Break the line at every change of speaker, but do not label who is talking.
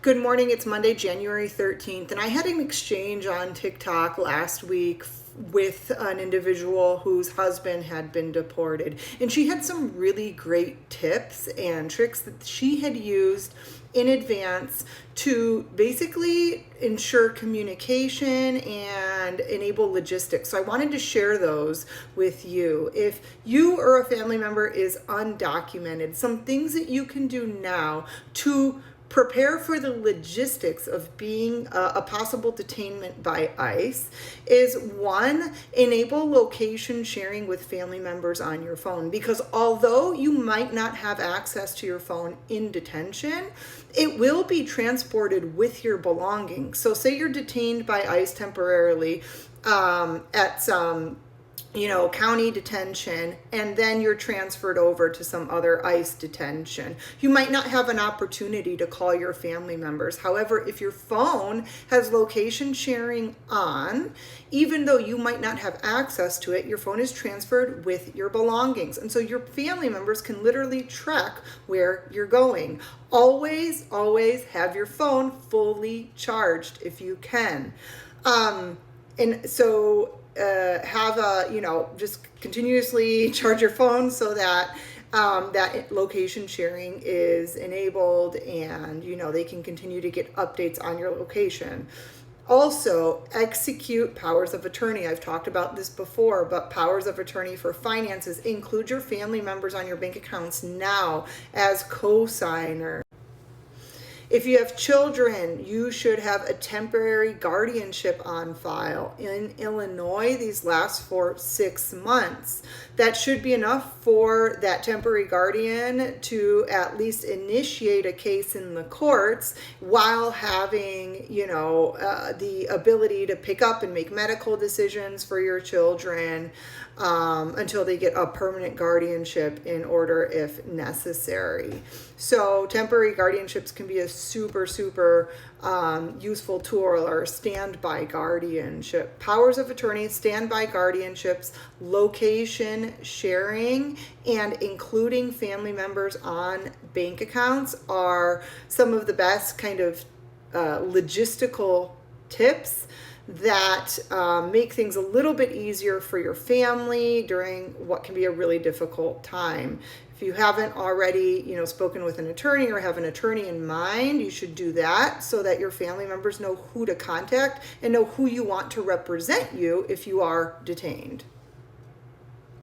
Good morning. It's Monday, January 13th, and I had an exchange on TikTok last week with an individual whose husband had been deported. And she had some really great tips and tricks that she had used in advance to basically ensure communication and enable logistics. So I wanted to share those with you. If you or a family member is undocumented, some things that you can do now to prepare for the logistics of being a possible detainment by ICE is one, enable location sharing with family members on your phone. Because although you might not have access to your phone in detention, it will be transported with your belongings. So say you're detained by ICE temporarily at some county detention, and then you're transferred over to some other ICE detention. You might not have an opportunity to call your family members. However, if your phone has location sharing on, even though you might not have access to it, your phone is transferred with your belongings. And so your family members can literally track where you're going. Always, always have your phone fully charged if you can. Just continuously charge your phone so that that location sharing is enabled, and they can continue to get updates on your location. Also, execute powers of attorney. I've talked about this before, but powers of attorney for finances include your family members on your bank accounts now as co-signer. If you have children, you should have a temporary guardianship on file. In Illinois, these last for 6 months. That should be enough for that temporary guardian to at least initiate a case in the courts while having, the ability to pick up and make medical decisions for your children until they get a permanent guardianship in order if necessary. So temporary guardianships can be a super useful tool, or standby guardianship. Powers of attorney, standby guardianships, location sharing, and including family members on bank accounts are some of the best kind of logistical tips that make things a little bit easier for your family during what can be a really difficult time. If you haven't already, spoken with an attorney or have an attorney in mind, you should do that so that your family members know who to contact and know who you want to represent you if you are detained.